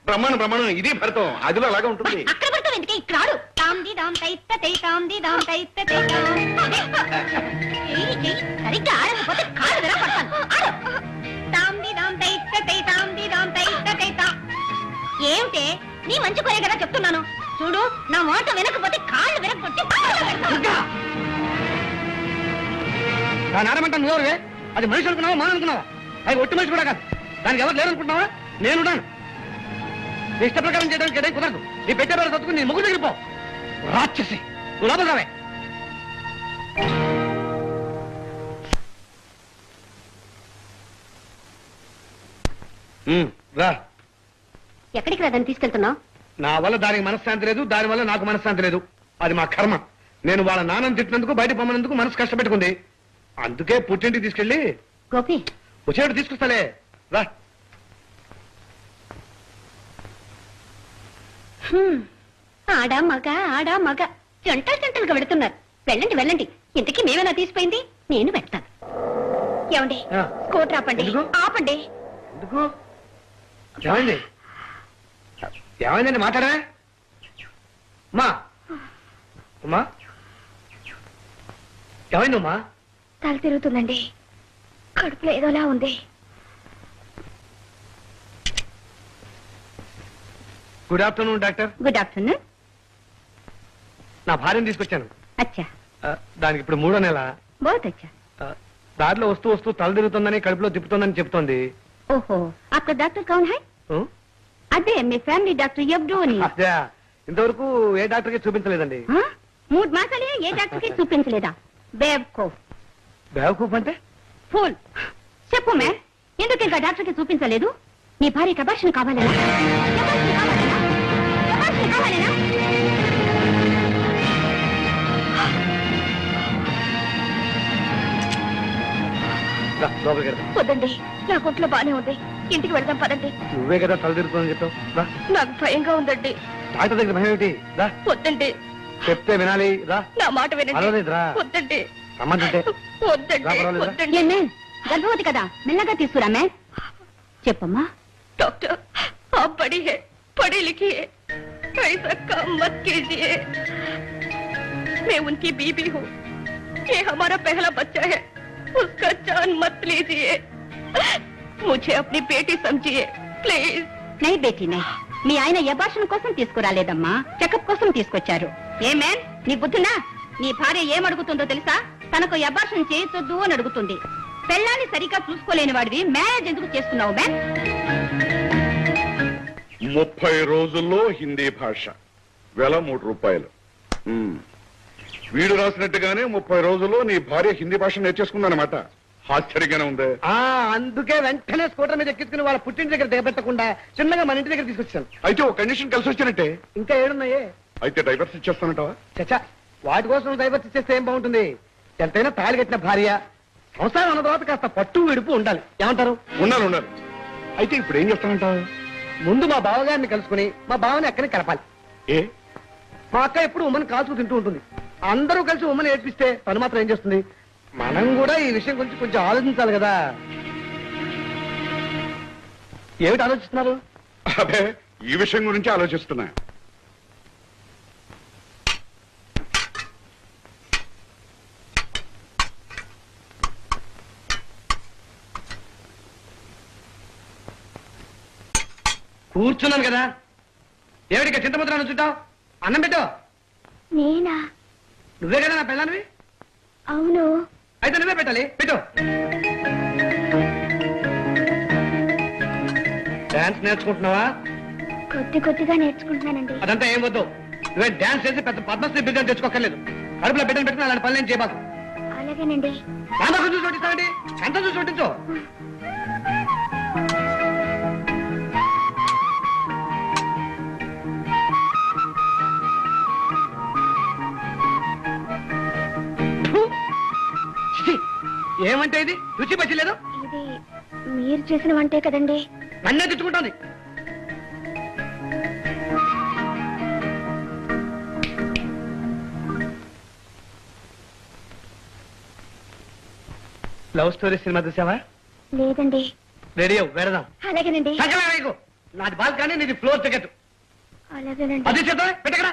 బ్రహ్మాండం బ్రహ్మాండం, ఇది భరతం. అదిలో అలాగా ఉంటుంది. అక్కడ భరతం ఎందుకే ఇక్కడ ఆడు. సరిగ్గా ఆడకపోతే కాళ్ళు విరగొడతాను. ఏమిటే నీ మంచి కోరే కదా చెప్తున్నాను. చూడు, నా మాట వినకపోతే కాళ్ళు విరగొట్టి నానమంటా నువ్వే. అది మనిషి అనుకున్నావా మాన అనుకున్నావా? అది ఒట్టి మనిషి కూడా కాదు. దానికి ఎవరు లేరు అనుకుంటున్నావా? నేనున్నాను. నీ ఇష్ట ప్రకారం చేయడానికి ఏదైనా కుదరదు. నీ పెట్టే పేరు చదువుకుని నీ ముగ్గురు దగ్గర పో. రాక్షసి, నువ్వు లోపల రావే. రా. ఎక్కడికి రా దాన్ని తీసుకెళ్తున్నావు? నా వల్ల దానికి మనశ్శాంతి లేదు, దాని వల్ల నాకు మనశ్శాంతి లేదు. అది మా కర్మ. నేను వాళ్ళ నాన్నని తిట్టినందుకు, బయట పొమ్మనందుకు మనసు కష్టపెట్టుకుంది. అందుకే పుట్టింటికి తీసుకెళ్ళి గోపి వచ్చేటప్పుడు తీసుకొస్తాలే. రా. ఆడా మగ జంటలుగా పెడుతున్నారు. వెళ్ళండి వెళ్ళండి. ఇంతకీ మేమేనా తీసిపోయింది? నేను పెడతాను. ఏమండి, స్కూటర్ ఆపండి. ఆపండి. ఎందుకు? ఏమైంది? ఏమైందండి? మాట్లాడవే. అమ్మా అమ్మా, ఏమైంది అమ్మా? తల తిరుగుతుందండి. కడుపులో ఏదోలా ఉంది. Good afternoon doctor. Good afternoon. నా భార్యను తీసుకొచ్చాను. అచ్చా. దానికి ఇప్పుడు 3వ నెల. బహుత్ అచ్చా. దారిలో వస్తూ వస్తూ తల తిరుగుతుందని, కడుపులో తిప్పుతుందని చెప్తోంది. ఓహో, आपका डॉक्टर कौन है? అదే మీ ఫ్యామిలీ డాక్టర్ ఎబ్రోని. అదే, ఇంతవరకు ఏ డాక్టర్కి చూపించలేదండి. 3 మాసాలే ఏ డాక్టర్కి చూపించలేదా? బేవకూఫ్. బేవకూఫ్ అంటే? ఫూల్. చెప్పు మ్యామ్, ఎందుకు ఇంకా డాక్టర్కి చూపించలేదు? నీ భార్యకి అబార్షన్ కావాలేనా? వద్దండి, నా ఒంట్లో బానే ఉంది. ఇంటికి వెళ్దాం పదండి. నువ్వే కదా తల తిరుగుతుందని చెప్పావు. నాకు భయంగా ఉందండి. డాక్టర్ దగ్గర భయం ఏమిటి? వద్దండి. చెప్తే వినాలి. రా. నా మాట వినండి. వద్దండి. వద్దండి. గర్భవతి కదా, మెల్లగా తీసుకురా మ్యామ్. చెప్పమ్మా. डॉक्टर, आप बड़ी है, पढ़ी लिखी है, ऐसा काम मत कीजिए. मैं उनकी बीबी हूँ. ये हमारा पहला बच्चा है. उसका जान मत लीजिए. मुझे अपनी बेटी समझिए प्लीज. नहीं बेटी नहीं. మీ ఆయన అబార్షన్ కోసం తీసుకురాలేదమ్మా, చెకప్ కోసం తీసుకొచ్చారు. ఏ మ్యాన్, నీ బుద్ధినా? నీ భార్య ఏమడుగుతుందో తెలుసా? తనకు అబార్షన్ చేయొద్దు అని అడుగుతుంది. పెళ్ళాన్ని సరిగ్గా చూసుకోలేని వాడివి మ్యారేజ్ ఎందుకు చేసుకున్నావు మ్యాన్? 30 రోజుల్లో హిందీ భాష వెల 3 రూపాయలు. వీడు రాసినట్టుగానే 30 రోజుల్లో నీ భార్య హిందీ భాష నేర్చేసుకుందనమాట. ఆశ్చర్యంగానే ఉంది. అందుకే వెంటనే స్కూటర్ మీద ఎక్కించుకుని వాళ్ళ పుట్టింటి దగ్గర దిగబెట్టకుండా చిన్నగా మన ఇంటి దగ్గర తీసుకొచ్చాను. అయితే ఒక కండిషన్ కలిసి వచ్చినట్టే. ఇంకా 7 ఉన్నాయే. అయితే డైవర్స్ ఇచ్చేస్తానంటావా? చచ్చా, వాటి కోసం డైవర్స్ ఇచ్చేస్తే ఏం బాగుంటుంది? ఎంతైనా తాళి కట్టిన భార్య, సంసారం అన్న తర్వాత కాస్త పట్టు విడుపు ఉండాలి. ఏమంటారు? ఉండాలి. అయితే ఇప్పుడు ఏం చేస్తానంటావు? ముందు మా బావగారిని కలుసుకుని మా బావని అక్కడికి కలపాలి. ఏ? మా అక్క ఎప్పుడు ఉమ్మని కాల్చుకు తింటూ ఉంటుంది. అందరూ కలిసి ఉమ్మని ఏడ్పిస్తే తను మాత్రం ఏం చేస్తుంది? మనం కూడా ఈ విషయం గురించి కొంచెం ఆలోచించాలి కదా. ఏమిటి ఆలోచిస్తున్నారు? అదే, ఈ విషయం గురించి ఆలోచిస్తున్నా. కూర్చున్నాను కదా, ఏమిటిక చింతముద్రాన్ని చుట్టావు? అన్నం పెట్టు. నేనా? నువ్వే కదా నా పిల్లనివి. అవును. అయితే నువ్వే పెట్టాలి. పెట్టు. డాన్స్ నేర్చుకుంటున్నావా? కొద్దిగా నేర్చుకుంటున్నానండి. అదంతా ఏం వద్దు. నువ్వే డాన్స్ చేసి పెద్ద పద్మశ్రీ బిడ్డను తెచ్చుకోక్కర్లేదు. కడుపులో బిడ్డను పెట్టిన అలాంటి పనులు ఏం చేయబాకు. అలాగేనండి. ఎంత చూసి కొట్టిస్తావండి? ఎంత చూసి కొట్టించు. ఏమంటే ఇది రుచి పచ్చలేదు. ఇది మీరు చేసిన వంటే కదండి. నన్నే తెచ్చుకుంటోంది. లవ్ స్టోరీ సినిమా చూసావా? లేదండి. రెడీ అవ్వు వెళదాం. అలాగేనండి. నాది బాల్ కానీ నీది ఫ్లోర్ టికెట్. అలాగేనండి. అది చేద్దాం పెట్టకరా.